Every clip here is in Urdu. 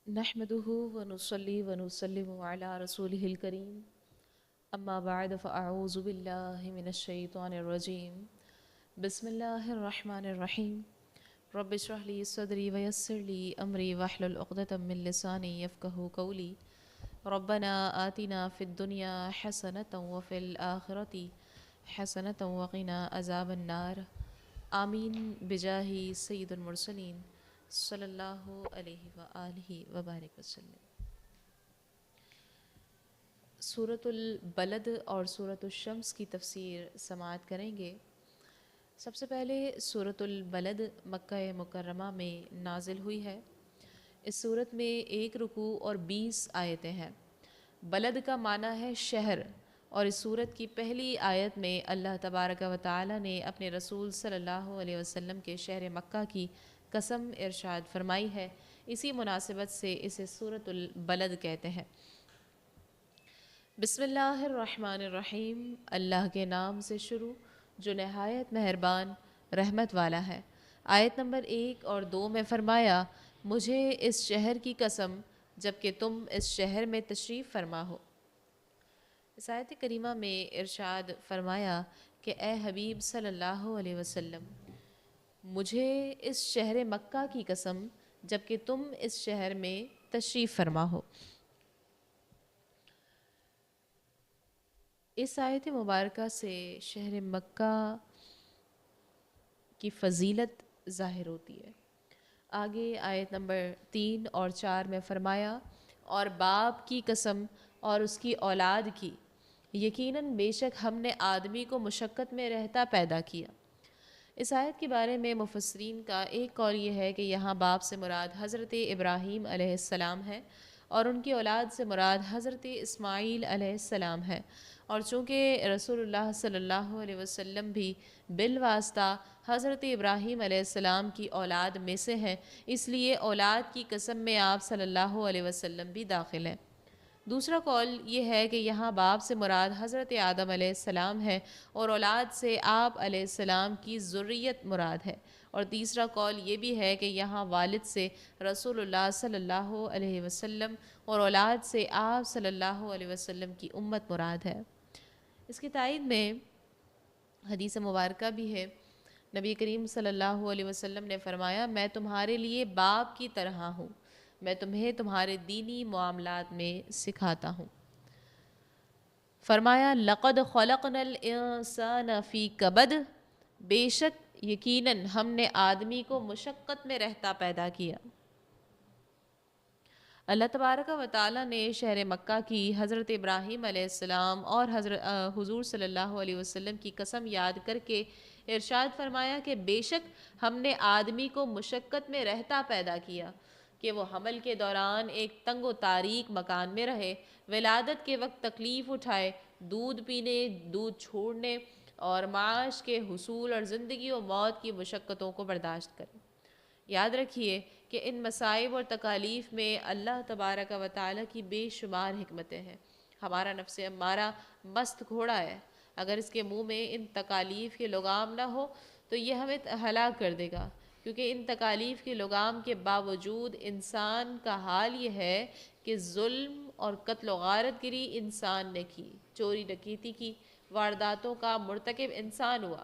نحمده ونصلي ونسلم على رسوله الكريم اما بعد فاعوذ بالله من الشيطان الرجيم بسم الله الرحمن الرحيم رب اشرح لي صدري ويسر لي امري واحلل عقدة من لساني يفقهوا قولي ربنا آتنا في الدنيا حسنة وفي الآخرة حسنة وقنا عذاب النار آمین بجاہ سید المرسلین صلی اللہ علیہ وآلہ وبارک وسلم۔ سورۃ البلد اور سورۃ الشمس کی تفسیر سماعت کریں گے۔ سب سے پہلے سورۃ البلد مکہ مکرمہ میں نازل ہوئی ہے۔ اس سورت میں 1 رکوع اور 20 آیتیں ہیں۔ بلد کا معنی ہے شہر، اور اس سورت کی پہلی آیت میں اللہ تبارک و تعالی نے اپنے رسول صلی اللہ علیہ وسلم کے شہر مکہ کی قسم ارشاد فرمائی ہے۔ اسی مناسبت سے اسے سورۃ البلد کہتے ہیں۔ بسم اللہ الرحمن الرحیم، اللہ کے نام سے شروع جو نہایت مہربان رحمت والا ہے۔ آیت نمبر 1 اور 2 میں فرمایا، مجھے اس شہر کی قسم جبکہ تم اس شہر میں تشریف فرما ہو۔ اس آیت کریمہ میں ارشاد فرمایا کہ اے حبیب صلی اللہ علیہ وسلم، مجھے اس شہر مکہ کی قسم جبکہ تم اس شہر میں تشریف فرما ہو۔ اس آیت مبارکہ سے شہر مکہ کی فضیلت ظاہر ہوتی ہے۔ آگے آیت نمبر 3 اور 4 میں فرمایا، اور باپ کی قسم اور اس کی اولاد کی، یقیناً بے شک ہم نے آدمی کو مشقت میں رہتا پیدا کیا۔ اس آیت کے بارے میں مفسرین کا ایک قول یہ ہے کہ یہاں باپ سے مراد حضرت ابراہیم علیہ السلام ہے، اور ان کی اولاد سے مراد حضرت اسماعیل علیہ السلام ہے، اور چونکہ رسول اللہ صلی اللہ علیہ وسلم بھی بالواسطہ حضرت ابراہیم علیہ السلام کی اولاد میں سے ہیں، اس لیے اولاد کی قسم میں آپ صلی اللہ علیہ وسلم بھی داخل ہیں۔ دوسرا قول یہ ہے کہ یہاں باپ سے مراد حضرت آدم علیہ السلام ہے، اور اولاد سے آپ علیہ السلام کی ذریت مراد ہے۔ اور تیسرا قول یہ بھی ہے کہ یہاں والد سے رسول اللہ صلی اللہ علیہ وسلم اور اولاد سے آپ صلی اللہ علیہ وسلم کی امت مراد ہے۔ اس کی تائید میں حدیث مبارکہ بھی ہے۔ نبی کریم صلی اللہ علیہ وسلم نے فرمایا، میں تمہارے لیے باپ کی طرح ہوں، میں تمہیں تمہارے دینی معاملات میں سکھاتا ہوں۔ فرمایا، لقد خلقنا الانسان فی کبد، بے شک یقیناً ہم نے آدمی کو مشقت میں رہتا پیدا کیا۔ اللہ تبارک و تعالیٰ نے شہر مکہ کی حضرت ابراہیم علیہ السلام اور حضور صلی اللہ علیہ وسلم کی قسم یاد کر کے ارشاد فرمایا کہ بے شک ہم نے آدمی کو مشقت میں رہتا پیدا کیا کہ وہ حمل کے دوران ایک تنگ و تاریک مکان میں رہے، ولادت کے وقت تکلیف اٹھائے، دودھ پینے، دودھ چھوڑنے اور معاش کے حصول اور زندگی و موت کی مشقتوں کو برداشت کرے۔ یاد رکھیے کہ ان مصائب اور تکالیف میں اللہ تبارک و تعالیٰ کی بے شمار حکمتیں ہیں۔ ہمارا نفس امارہ مست گھوڑا ہے، اگر اس کے منہ میں ان تکالیف کے لگام نہ ہو تو یہ ہمیں ہلاک کر دے گا، کیونکہ ان تکالیف کے لگام کے باوجود انسان کا حال یہ ہے کہ ظلم اور قتل و غارت گری انسان نے کی، چوری ڈکیتی کی، وارداتوں کا مرتکب انسان ہوا،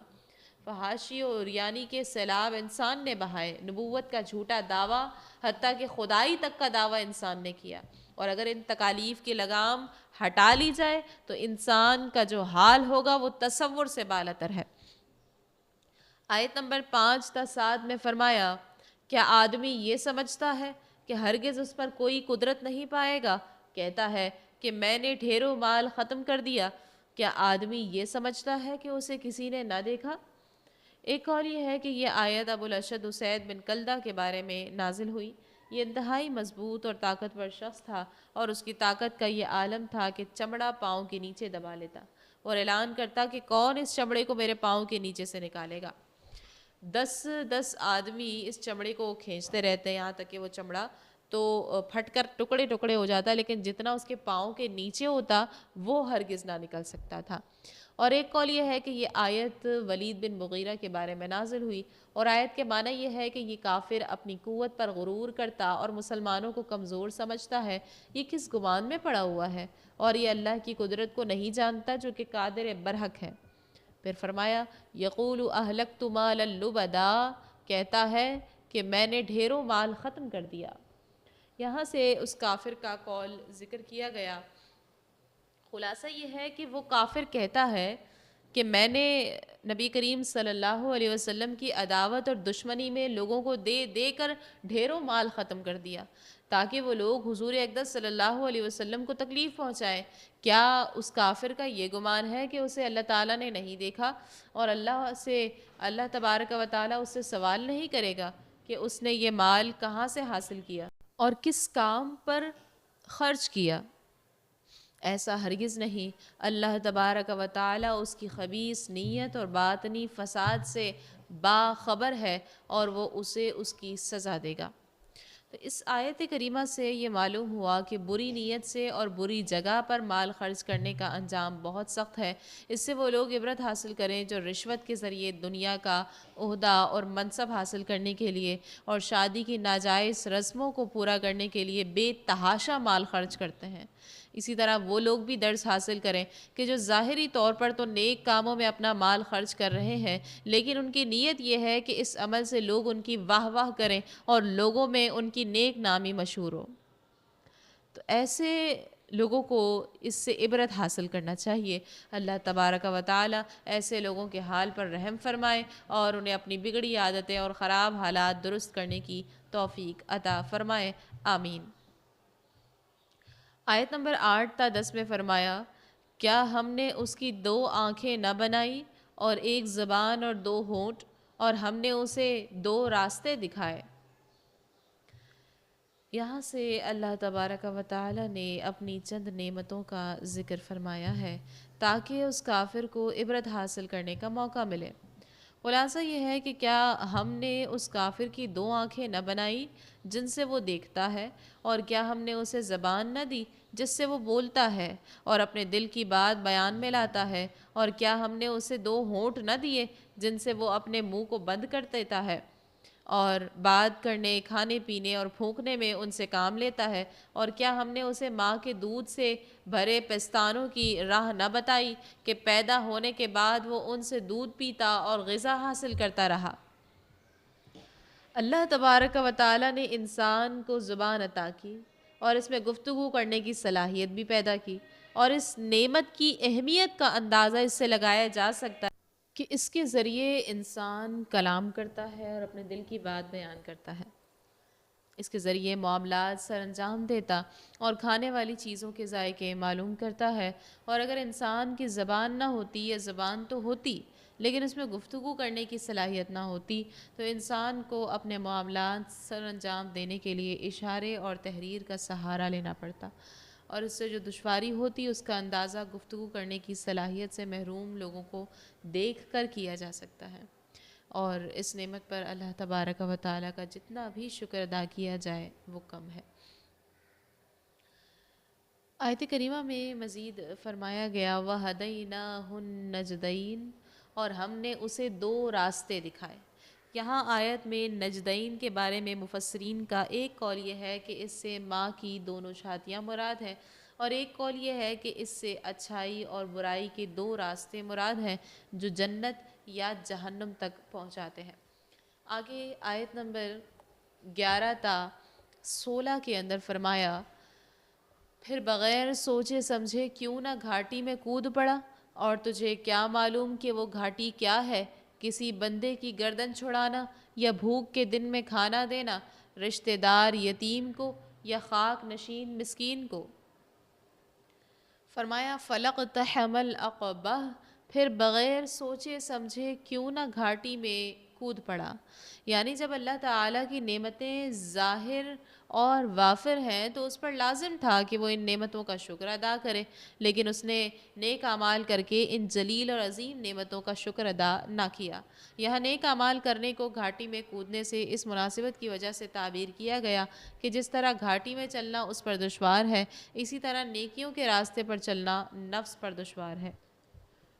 فحاشی اور عریانی کے سیلاب انسان نے بہائے، نبوت کا جھوٹا دعویٰ حتیٰ کہ خدائی تک کا دعویٰ انسان نے کیا، اور اگر ان تکالیف کی لگام ہٹا لی جائے تو انسان کا جو حال ہوگا وہ تصور سے بالاتر ہے۔ آیت نمبر 5 تا 7 میں فرمایا، کیا آدمی یہ سمجھتا ہے کہ ہرگز اس پر کوئی قدرت نہیں پائے گا؟ کہتا ہے کہ میں نے ڈھیروں مال ختم کر دیا۔ کیا آدمی یہ سمجھتا ہے کہ اسے کسی نے نہ دیکھا؟ ایک اور یہ ہے کہ یہ آیت ابو الاشد اسید بن کلدہ کے بارے میں نازل ہوئی۔ یہ انتہائی مضبوط اور طاقتور شخص تھا، اور اس کی طاقت کا یہ عالم تھا کہ چمڑا پاؤں کے نیچے دبا لیتا اور اعلان کرتا کہ کون اس چمڑے کو میرے پاؤں کے نیچے سے نکالے گا۔ 10 آدمی اس چمڑے کو کھینچتے رہتے ہیں یہاں تک کہ وہ چمڑا تو پھٹ کر ٹکڑے ٹکڑے ہو جاتا، لیکن جتنا اس کے پاؤں کے نیچے ہوتا وہ ہرگز نہ نکل سکتا تھا۔ اور ایک قول یہ ہے کہ یہ آیت ولید بن مغیرہ کے بارے میں نازل ہوئی، اور آیت کے معنی یہ ہے کہ یہ کافر اپنی قوت پر غرور کرتا اور مسلمانوں کو کمزور سمجھتا ہے، یہ کس گمان میں پڑا ہوا ہے، اور یہ اللہ کی قدرت کو نہیں جانتا جو کہ قادر برحق ہے۔ پھر فرمایا یقول اہلکت مالا لبدا، کہتا ہے کہ میں نے ڈھیروں مال ختم کر دیا۔ یہاں سے اس کافر کا قول ذکر کیا گیا۔ خلاصہ یہ ہے کہ وہ کافر کہتا ہے کہ میں نے نبی کریم صلی اللہ علیہ وسلم کی عداوت اور دشمنی میں لوگوں کو دے دے کر ڈھیروں مال ختم کر دیا تاکہ وہ لوگ حضور اقدس صلی اللہ علیہ وسلم کو تکلیف پہنچائیں۔ کیا اس کافر کا یہ گمان ہے کہ اسے اللہ تعالیٰ نے نہیں دیکھا، اور اللہ تبارک و تعالیٰ اس سے سوال نہیں کرے گا کہ اس نے یہ مال کہاں سے حاصل کیا اور کس کام پر خرچ کیا؟ ایسا ہرگز نہیں۔ اللہ تبارک و تعالیٰ اس کی خبیث نیت اور باطنی فساد سے باخبر ہے، اور وہ اسے اس کی سزا دے گا۔ تو اس آیت کریمہ سے یہ معلوم ہوا کہ بری نیت سے اور بری جگہ پر مال خرچ کرنے کا انجام بہت سخت ہے۔ اس سے وہ لوگ عبرت حاصل کریں جو رشوت کے ذریعے دنیا کا عہدہ اور منصب حاصل کرنے کے لیے اور شادی کی ناجائز رسموں کو پورا کرنے کے لیے بے تحاشا مال خرچ کرتے ہیں۔ اسی طرح وہ لوگ بھی درس حاصل کریں کہ جو ظاہری طور پر تو نیک کاموں میں اپنا مال خرچ کر رہے ہیں، لیکن ان کی نیت یہ ہے کہ اس عمل سے لوگ ان کی واہ واہ کریں اور لوگوں میں ان کی نیک نامی مشہور ہو۔ تو ایسے لوگوں کو اس سے عبرت حاصل کرنا چاہیے۔ اللہ تبارک و تعالی ایسے لوگوں کے حال پر رحم فرمائے اور انہیں اپنی بگڑی عادتیں اور خراب حالات درست کرنے کی توفیق عطا فرمائے، آمین۔ آیت نمبر 8 تا 10 میں فرمایا کیا ہم نے اس کی 2 آنکھیں نہ بنائی اور 1 زبان اور 2 ہونٹ، اور ہم نے اسے 2 راستے دکھائے۔ یہاں سے اللہ تبارک و تعالی نے اپنی چند نعمتوں کا ذکر فرمایا ہے تاکہ اس کافر کو عبرت حاصل کرنے کا موقع ملے۔ خلاصہ یہ ہے کہ کیا ہم نے اس کافر کی 2 آنکھیں نہ بنائی جن سے وہ دیکھتا ہے، اور کیا ہم نے اسے زبان نہ دی جس سے وہ بولتا ہے اور اپنے دل کی بات بیان میں لاتا ہے، اور کیا ہم نے اسے 2 ہونٹ نہ دیے جن سے وہ اپنے منہ کو بند کر دیتا ہے اور بات کرنے، کھانے پینے اور پھونکنے میں ان سے کام لیتا ہے، اور کیا ہم نے اسے ماں کے دودھ سے بھرے پستانوں کی راہ نہ بتائی کہ پیدا ہونے کے بعد وہ ان سے دودھ پیتا اور غذا حاصل کرتا رہا۔ اللہ تبارک و تعالی نے انسان کو زبان عطا کی اور اس میں گفتگو کرنے کی صلاحیت بھی پیدا کی، اور اس نعمت کی اہمیت کا اندازہ اس سے لگایا جا سکتا ہے کہ اس کے ذریعے انسان کلام کرتا ہے اور اپنے دل کی بات بیان کرتا ہے، اس کے ذریعے معاملات سر انجام دیتا اور کھانے والی چیزوں کے ذائقے معلوم کرتا ہے۔ اور اگر انسان کی زبان نہ ہوتی، یا زبان تو ہوتی لیکن اس میں گفتگو کرنے کی صلاحیت نہ ہوتی، تو انسان کو اپنے معاملات سر انجام دینے کے لیے اشارے اور تحریر کا سہارا لینا پڑتا، اور اس سے جو دشواری ہوتی اس کا اندازہ گفتگو کرنے کی صلاحیت سے محروم لوگوں کو دیکھ کر کیا جا سکتا ہے۔ اور اس نعمت پر اللہ تبارک و تعالیٰ کا جتنا بھی شکر ادا کیا جائے وہ کم ہے۔ آیت کریمہ میں مزید فرمایا گیا وَهَدَيْنَاهُ النَّجْدَيْنِ، اور ہم نے اسے 2 راستے دکھائے۔ یہاں آیت میں نجدین کے بارے میں مفسرین کا ایک قول یہ ہے کہ اس سے ماں کی دونوں چھاتیاں مراد ہیں، اور ایک قول یہ ہے کہ اس سے اچھائی اور برائی کے 2 راستے مراد ہیں جو جنت یا جہنم تک پہنچاتے ہیں۔ آگے آیت نمبر 11 تا 16 کے اندر فرمایا پھر بغیر سوچے سمجھے کیوں نہ گھاٹی میں کود پڑا، اور تجھے کیا معلوم کہ وہ گھاٹی کیا ہے؟ کسی بندے کی گردن چھڑانا، یا بھوک کے دن میں کھانا دینا رشتہ دار یتیم کو، یا خاک نشین مسکین کو۔ فرمایا فَلَقْتَحَمَ الْعَقَبَةَ، پھر بغیر سوچے سمجھے کیوں نہ گھاٹی میں کود پڑا۔ یعنی جب اللہ تعالیٰ کی نعمتیں ظاہر اور وافر ہیں تو اس پر لازم تھا کہ وہ ان نعمتوں کا شکر ادا کرے، لیکن اس نے نیک اعمال کر کے ان جلیل اور عظیم نعمتوں کا شکر ادا نہ کیا۔ یہاں نیک اعمال کرنے کو گھاٹی میں کودنے سے اس مناسبت کی وجہ سے تعبیر کیا گیا کہ جس طرح گھاٹی میں چلنا اس پر دشوار ہے، اسی طرح نیکیوں کے راستے پر چلنا نفس پر دشوار ہے۔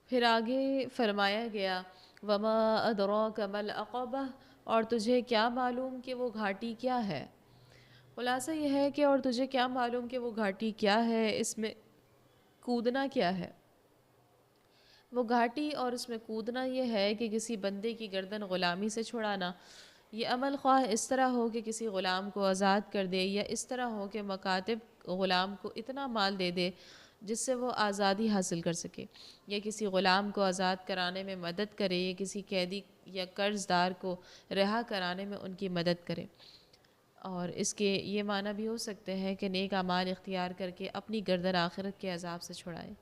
پھر آگے فرمایا گیا وما ادراک ما العقبہ، اور تجھے کیا معلوم کہ وہ گھاٹی کیا ہے۔ خلاصہ یہ ہے کہ اور تجھے کیا معلوم کہ وہ گھاٹی کیا ہے، اس میں کودنا کیا ہے۔ وہ گھاٹی اور اس میں کودنا یہ ہے کہ کسی بندے کی گردن غلامی سے چھڑانا۔ یہ عمل خواہ اس طرح ہو کہ کسی غلام کو آزاد کر دے، یا اس طرح ہو کہ مکاتب غلام کو اتنا مال دے دے جس سے وہ آزادی حاصل کر سکے، یا کسی غلام کو آزاد کرانے میں مدد کرے، یا کسی قیدی یا قرض دار کو رہا کرانے میں ان کی مدد کرے۔ اور اس کے یہ معنی بھی ہو سکتے ہیں کہ نیک اعمال اختیار کر کے اپنی گردن آخرت کے عذاب سے چھڑائے۔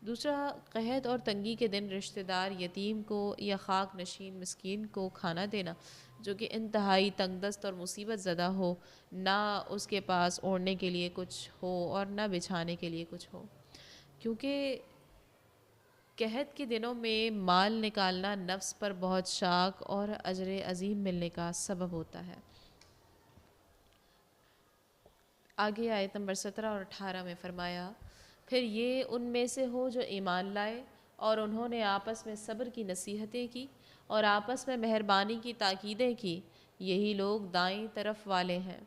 دوسرا، قحط اور تنگی کے دن رشتہ دار یتیم کو یا خاک نشین مسکین کو کھانا دینا جو کہ انتہائی تنگ دست اور مصیبت زدہ ہو، نہ اس کے پاس اوڑھنے کے لیے کچھ ہو اور نہ بچھانے کے لیے کچھ ہو، کیونکہ قحط کے دنوں میں مال نکالنا نفس پر بہت شاق اور اجر عظیم ملنے کا سبب ہوتا ہے۔ آگے آیت نمبر 17 اور 18 میں فرمایا پھر یہ ان میں سے ہو جو ایمان لائے اور انہوں نے آپس میں صبر کی نصیحتیں کی اور آپس میں مہربانی کی تاکیدیں کی، یہی لوگ دائیں طرف والے ہیں۔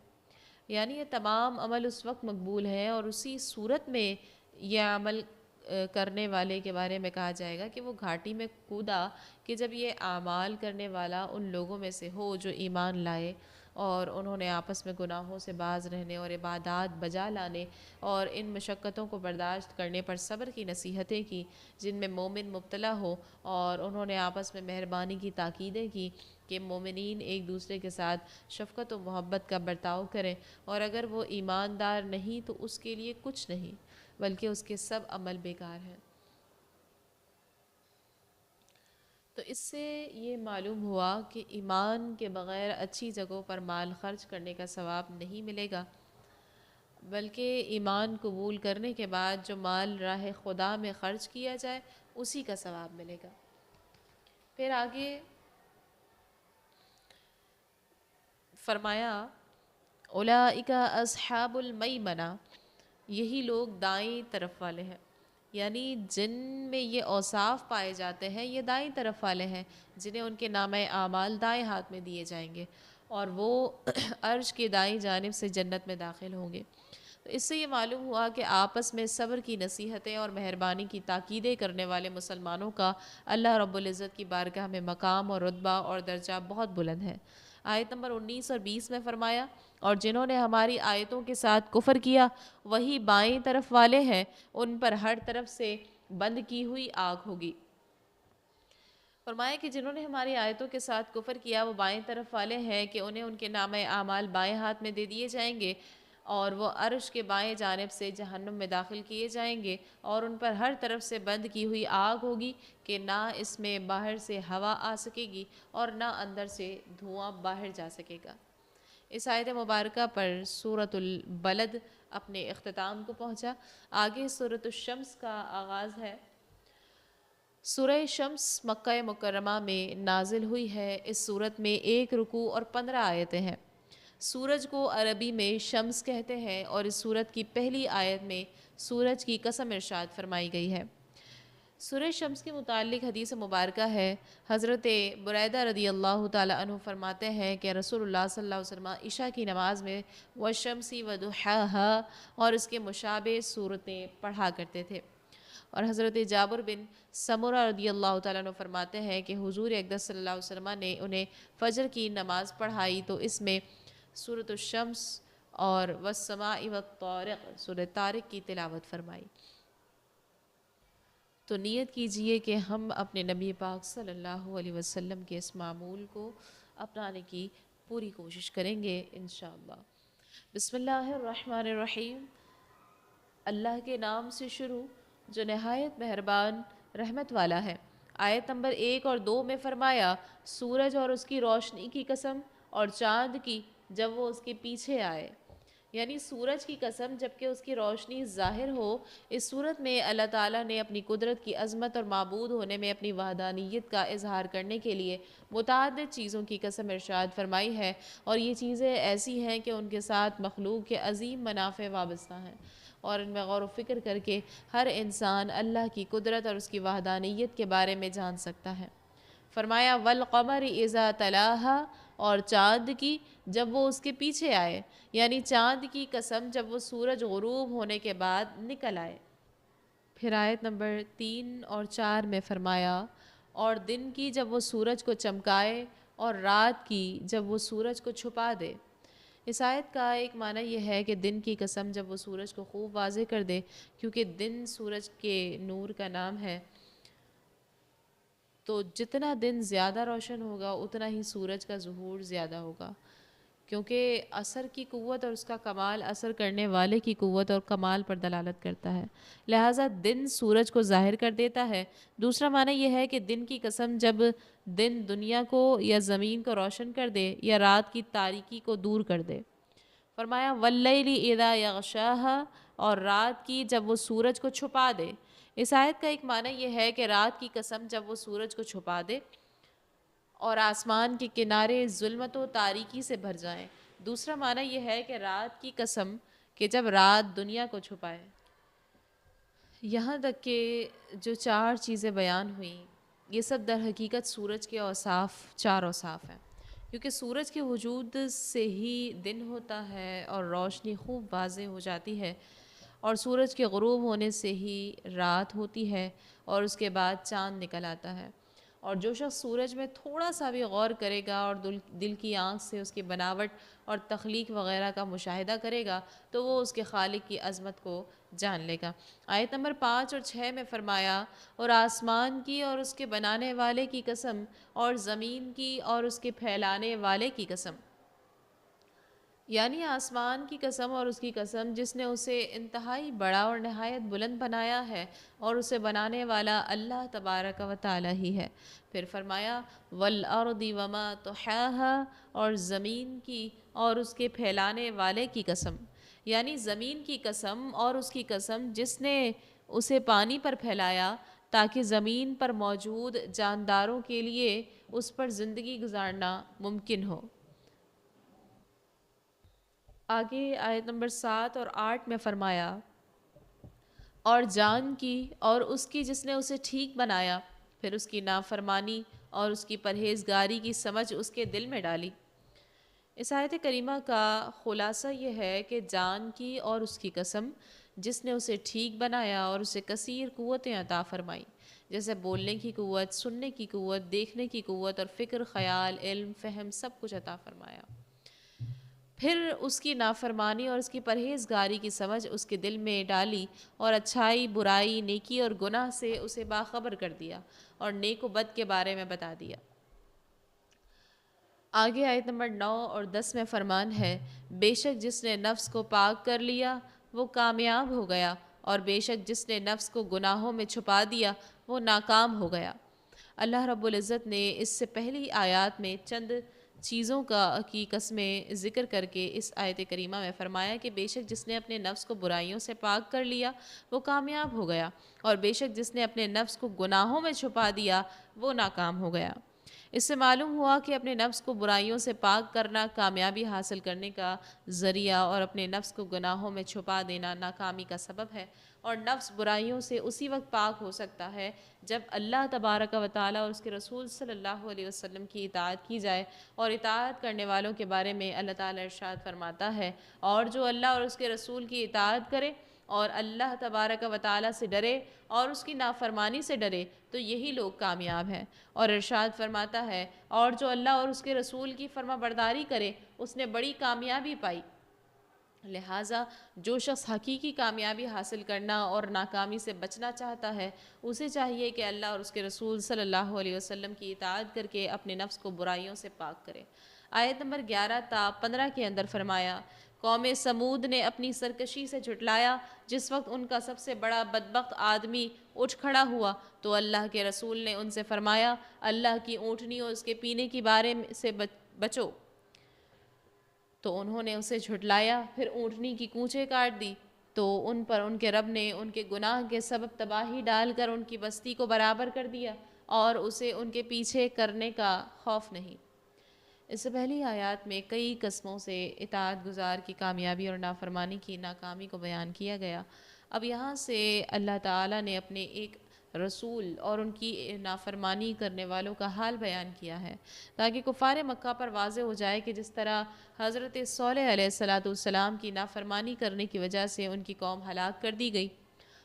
یعنی یہ تمام عمل اس وقت مقبول ہیں اور اسی صورت میں یہ عمل کرنے والے کے بارے میں کہا جائے گا کہ وہ گھاٹی میں کودا کہ جب یہ اعمال کرنے والا ان لوگوں میں سے ہو جو ایمان لائے اور انہوں نے آپس میں گناہوں سے باز رہنے اور عبادات بجا لانے اور ان مشقتوں کو برداشت کرنے پر صبر کی نصیحتیں کی جن میں مومن مبتلا ہو، اور انہوں نے آپس میں مہربانی کی تاکیدیں کی کہ مومنین ایک دوسرے کے ساتھ شفقت و محبت کا برتاؤ کریں، اور اگر وہ ایماندار نہیں تو اس کے لیے کچھ نہیں بلکہ اس کے سب عمل بیکار ہیں۔ تو اس سے یہ معلوم ہوا کہ ایمان کے بغیر اچھی جگہوں پر مال خرچ کرنے کا ثواب نہیں ملے گا، بلکہ ایمان قبول کرنے کے بعد جو مال راہ خدا میں خرچ کیا جائے اسی کا ثواب ملے گا۔ پھر آگے فرمایا اولئک اصحاب المیمنہ، یہی لوگ دائیں طرف والے ہیں، یعنی جن میں یہ اوصاف پائے جاتے ہیں یہ دائیں طرف والے ہیں جنہیں ان کے نامہ اعمال دائیں ہاتھ میں دیے جائیں گے اور وہ عرش کی دائیں جانب سے جنت میں داخل ہوں گے۔ تو اس سے یہ معلوم ہوا کہ آپس میں صبر کی نصیحتیں اور مہربانی کی تاکیدیں کرنے والے مسلمانوں کا اللہ رب العزت کی بارگاہ میں مقام اور رتبہ اور درجہ بہت بلند ہے۔ آیت نمبر 19 اور 20 میں فرمایا اور جنہوں نے ہماری آیتوں کے ساتھ کفر کیا وہی بائیں طرف والے ہیں، ان پر ہر طرف سے بند کی ہوئی آگ ہوگی۔ فرمایا کہ جنہوں نے ہماری آیتوں کے ساتھ کفر کیا وہ بائیں طرف والے ہیں کہ انہیں ان کے نامہ اعمال بائیں ہاتھ میں دے دیے جائیں گے اور وہ عرش کے بائیں جانب سے جہنم میں داخل کیے جائیں گے، اور ان پر ہر طرف سے بند کی ہوئی آگ ہوگی کہ نہ اس میں باہر سے ہوا آ سکے گی اور نہ اندر سے دھواں باہر جا سکے گا۔ اس آیت مبارکہ پر سورۃ البلد اپنے اختتام کو پہنچا۔ آگے سورۃ الشمس کا آغاز ہے۔ سورہ شمس مکہ مکرمہ میں نازل ہوئی ہے۔ اس سورت میں 1 رکوع اور 15 آیتیں ہیں۔ سورج کو عربی میں شمس کہتے ہیں اور اس سورت کی پہلی آیت میں سورج کی قسم ارشاد فرمائی گئی ہے۔ سورہ شمس کے متعلق حدیث مبارکہ ہے، حضرت بریدہ رضی اللہ تعالیٰ عنہ فرماتے ہیں کہ رسول اللہ صلی اللہ علیہ وسلم عشاء کی نماز میں والشمس وضحاہا اور اس کے مشابہ صورتیں پڑھا کرتے تھے۔ اور حضرت جابر بن سمرہ رضی اللہ تعالیٰ عنہ فرماتے ہیں کہ حضور اقدس صلی اللہ علیہ وسلم نے انہیں فجر کی نماز پڑھائی تو اس میں سورۃ الشمس اور والسماء والطارق سورہ طارق کی تلاوت فرمائی۔ تو نیت کیجئے کہ ہم اپنے نبی پاک صلی اللہ علیہ وسلم کے اس معمول کو اپنانے کی پوری کوشش کریں گے انشاءاللہ۔ بسم اللہ الرحمن الرحیم۔ اللہ کے نام سے شروع جو نہایت مہربان رحمت والا ہے۔ آیت نمبر 1 اور 2 میں فرمایا سورج اور اس کی روشنی کی قسم اور چاند کی جب وہ اس کے پیچھے آئے، یعنی سورج کی قسم جبکہ اس کی روشنی ظاہر ہو۔ اس صورت میں اللہ تعالیٰ نے اپنی قدرت کی عظمت اور معبود ہونے میں اپنی وحدانیت کا اظہار کرنے کے لیے متعدد چیزوں کی قسم ارشاد فرمائی ہے، اور یہ چیزیں ایسی ہیں کہ ان کے ساتھ مخلوق کے عظیم منافع وابستہ ہیں، اور ان میں غور و فکر کر کے ہر انسان اللہ کی قدرت اور اس کی وحدانیت کے بارے میں جان سکتا ہے۔ فرمایا والقمر اذا تلاہا، اور چاند کی جب وہ اس کے پیچھے آئے، یعنی چاند کی قسم جب وہ سورج غروب ہونے کے بعد نکل آئے۔ پھر آیت نمبر 3 اور 4 میں فرمایا اور دن کی جب وہ سورج کو چمکائے اور رات کی جب وہ سورج کو چھپا دے۔ اس آیت کا ایک معنی یہ ہے کہ دن کی قسم جب وہ سورج کو خوب واضح کر دے، کیونکہ دن سورج کے نور کا نام ہے، تو جتنا دن زیادہ روشن ہوگا اتنا ہی سورج کا ظہور زیادہ ہوگا، کیونکہ اثر کی قوت اور اس کا کمال اثر کرنے والے کی قوت اور کمال پر دلالت کرتا ہے، لہٰذا دن سورج کو ظاہر کر دیتا ہے۔ دوسرا معنی یہ ہے کہ دن کی قسم جب دن دنیا کو یا زمین کو روشن کر دے یا رات کی تاریکی کو دور کر دے۔ فرمایا واللیل اذا یغشاہا، اور رات کی جب وہ سورج کو چھپا دے۔ اس آیت کا ایک معنی یہ ہے کہ رات کی قسم جب وہ سورج کو چھپا دے اور آسمان کے کنارے ظلمت و تاریکی سے بھر جائیں۔ دوسرا معنی یہ ہے کہ رات کی قسم کہ جب رات دنیا کو چھپائے۔ یہاں تک کہ جو 4 چیزیں بیان ہوئیں یہ سب در حقیقت سورج کے اوصاف 4 اوصاف ہیں، کیونکہ سورج کے وجود سے ہی دن ہوتا ہے اور روشنی خوب واضح ہو جاتی ہے، اور سورج کے غروب ہونے سے ہی رات ہوتی ہے اور اس کے بعد چاند نکل آتا ہے۔ اور جو شخص سورج میں تھوڑا سا بھی غور کرے گا اور دل کی آنکھ سے اس کی بناوٹ اور تخلیق وغیرہ کا مشاہدہ کرے گا تو وہ اس کے خالق کی عظمت کو جان لے گا۔ آیت نمبر 5 اور 6 میں فرمایا اور آسمان کی اور اس کے بنانے والے کی قسم اور زمین کی اور اس کے پھیلانے والے کی قسم، یعنی آسمان کی قسم اور اس کی قسم جس نے اسے انتہائی بڑا اور نہایت بلند بنایا ہے، اور اسے بنانے والا اللہ تبارک و تعالی ہی ہے۔ پھر فرمایا والارض وما طحاها، اور زمین کی اور اس کے پھیلانے والے کی قسم، یعنی زمین کی قسم اور اس کی قسم جس نے اسے پانی پر پھیلایا تاکہ زمین پر موجود جانداروں کے لیے اس پر زندگی گزارنا ممکن ہو۔ آگے آیت نمبر 7 اور 8 میں فرمایا اور جان کی اور اس کی جس نے اسے ٹھیک بنایا، پھر اس کی نافرمانی اور اس کی پرہیزگاری کی سمجھ اس کے دل میں ڈالی۔ اس آیت کریمہ کا خلاصہ یہ ہے کہ جان کی اور اس کی قسم جس نے اسے ٹھیک بنایا اور اسے کثیر قوتیں عطا فرمائی، جیسے بولنے کی قوت، سننے کی قوت، دیکھنے کی قوت اور فکر، خیال، علم، فہم، سب کچھ عطا فرمایا۔ پھر اس کی نافرمانی اور اس کی پرہیزگاری کی سمجھ اس کے دل میں ڈالی اور اچھائی، برائی، نیکی اور گناہ سے اسے باخبر کر دیا اور نیک و بد کے بارے میں بتا دیا۔ آگے آیت نمبر 9 اور 10 میں فرمان ہے بے شک جس نے نفس کو پاک کر لیا وہ کامیاب ہو گیا، اور بے شک جس نے نفس کو گناہوں میں چھپا دیا وہ ناکام ہو گیا۔ اللہ رب العزت نے اس سے پہلی آیات میں چند چیزوں کی قسمیں ذکر کر کے اس آیت کریمہ میں فرمایا کہ بے شک جس نے اپنے نفس کو برائیوں سے پاک کر لیا وہ کامیاب ہو گیا، اور بے شک جس نے اپنے نفس کو گناہوں میں چھپا دیا وہ ناکام ہو گیا۔ اس سے معلوم ہوا کہ اپنے نفس کو برائیوں سے پاک کرنا کامیابی حاصل کرنے کا ذریعہ، اور اپنے نفس کو گناہوں میں چھپا دینا ناکامی کا سبب ہے، اور نفس برائیوں سے اسی وقت پاک ہو سکتا ہے جب اللہ تبارک و تعالی اور اس کے رسول صلی اللہ علیہ وسلم کی اطاعت کی جائے، اور اطاعت کرنے والوں کے بارے میں اللہ تعالی ارشاد فرماتا ہے اور جو اللہ اور اس کے رسول کی اطاعت کرے اور اللہ تبارک و تعالی سے ڈرے اور اس کی نافرمانی سے ڈرے تو یہی لوگ کامیاب ہیں، اور ارشاد فرماتا ہے اور جو اللہ اور اس کے رسول کی فرما برداری کرے اس نے بڑی کامیابی پائی۔ لہٰذا جو شخص حقیقی کامیابی حاصل کرنا اور ناکامی سے بچنا چاہتا ہے اسے چاہیے کہ اللہ اور اس کے رسول صلی اللہ علیہ وسلم کی اطاعت کر کے اپنے نفس کو برائیوں سے پاک کرے۔ آیت نمبر 11 تا 15 کے اندر فرمایا قوم سمود نے اپنی سرکشی سے جھٹلایا جس وقت ان کا سب سے بڑا بدبخت آدمی اٹھ کھڑا ہوا تو اللہ کے رسول نے ان سے فرمایا اللہ کی اونٹنی اور اس کے پینے کے بارے سے بچو، تو انہوں نے اسے جھٹلایا، پھر اونٹنی کی کونچیں کاٹ دی، تو ان پر ان کے رب نے ان کے گناہ کے سبب تباہی ڈال کر ان کی بستی کو برابر کر دیا اور اسے ان کے پیچھے کرنے کا خوف نہیں۔ اس سے پہلی آیات میں کئی قسموں سے اطاعت گزار کی کامیابی اور نافرمانی کی ناکامی کو بیان کیا گیا۔ اب یہاں سے اللہ تعالیٰ نے اپنے ایک رسول اور ان کی نافرمانی کرنے والوں کا حال بیان کیا ہے تاکہ کفار مکہ پر واضح ہو جائے کہ جس طرح حضرت صالح علیہ السلام کی نافرمانی کرنے کی وجہ سے ان کی قوم ہلاک کر دی گئی،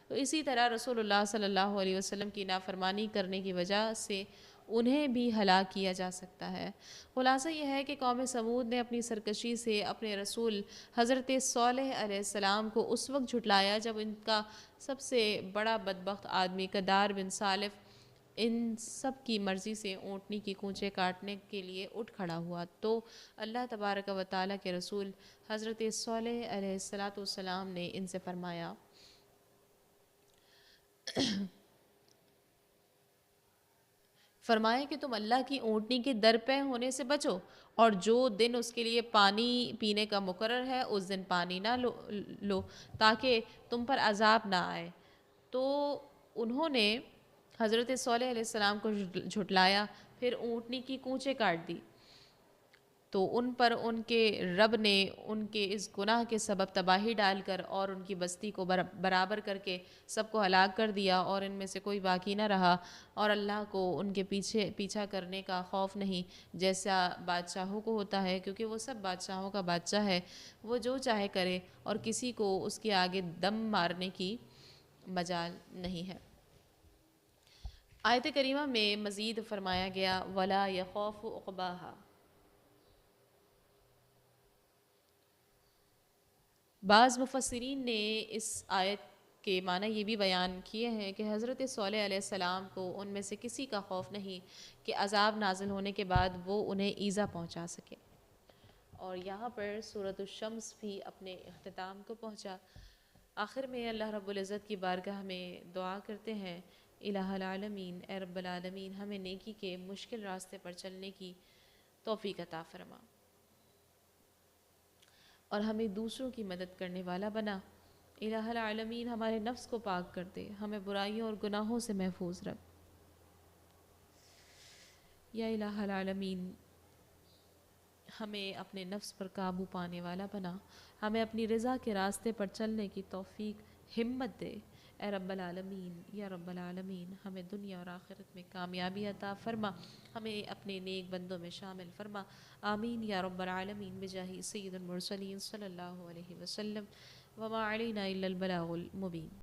تو اسی طرح رسول اللہ صلی اللہ علیہ وسلم کی نافرمانی کرنے کی وجہ سے انہیں بھی ہلاک کیا جا سکتا ہے۔ خلاصہ یہ ہے کہ قوم سمود نے اپنی سرکشی سے اپنے رسول حضرت صالح علیہ السلام کو اس وقت جھٹلایا جب ان کا سب سے بڑا بدبخت آدمی قدار بن صالف ان سب کی مرضی سے اونٹنی کی کونچیں کاٹنے کے لیے اٹھ کھڑا ہوا، تو اللہ تبارک و تعالیٰ کے رسول حضرت صالح علیہ السلام نے ان سے فرمایا کہ تم اللہ کی اونٹنی کے در پہ ہونے سے بچو اور جو دن اس کے لیے پانی پینے کا مقرر ہے اس دن پانی نہ لو تاکہ تم پر عذاب نہ آئے۔ تو انہوں نے حضرت صالح علیہ السلام کو جھٹلایا، پھر اونٹنی کی کونچیں کاٹ دی، تو ان پر ان کے رب نے ان کے اس گناہ کے سبب تباہی ڈال کر اور ان کی بستی کو برابر کر کے سب کو ہلاک کر دیا اور ان میں سے کوئی باقی نہ رہا، اور اللہ کو ان کے پیچھا کرنے کا خوف نہیں جیسا بادشاہوں کو ہوتا ہے، کیونکہ وہ سب بادشاہوں کا بادشاہ ہے، وہ جو چاہے کرے اور کسی کو اس کے آگے دم مارنے کی مجال نہیں ہے۔ آیت کریمہ میں مزید فرمایا گیا وَلَا يَخَافُ عُقْبَاهَا۔ بعض مفسرین نے اس آیت کے معنی یہ بھی بیان کیے ہیں کہ حضرت صالح علیہ السلام کو ان میں سے کسی کا خوف نہیں کہ عذاب نازل ہونے کے بعد وہ انہیں ایذا پہنچا سکے۔ اور یہاں پر سورۃ الشمس بھی اپنے اختتام کو پہنچا۔ آخر میں اللہ رب العزت کی بارگاہ میں دعا کرتے ہیں الہ العالمین، اے رب العالمین ہمیں نیکی کے مشکل راستے پر چلنے کی توفیق عطا فرما اور ہمیں دوسروں کی مدد کرنے والا بنا۔ الہ العالمین ہمارے نفس کو پاک کر دے، ہمیں برائیوں اور گناہوں سے محفوظ رکھ۔ یا الہ العالمین ہمیں اپنے نفس پر قابو پانے والا بنا، ہمیں اپنی رضا کے راستے پر چلنے کی توفیق ہمت دے۔ اے رب العالمین، یا رب العالمین ہمیں دنیا اور آخرت میں کامیابی عطا فرما، ہمیں اپنے نیک بندوں میں شامل فرما۔ آمین یا رب العالمین بجاہ سید المرسلین صلی اللہ علیہ وسلم۔ وما علینا الا البلاغ المبین۔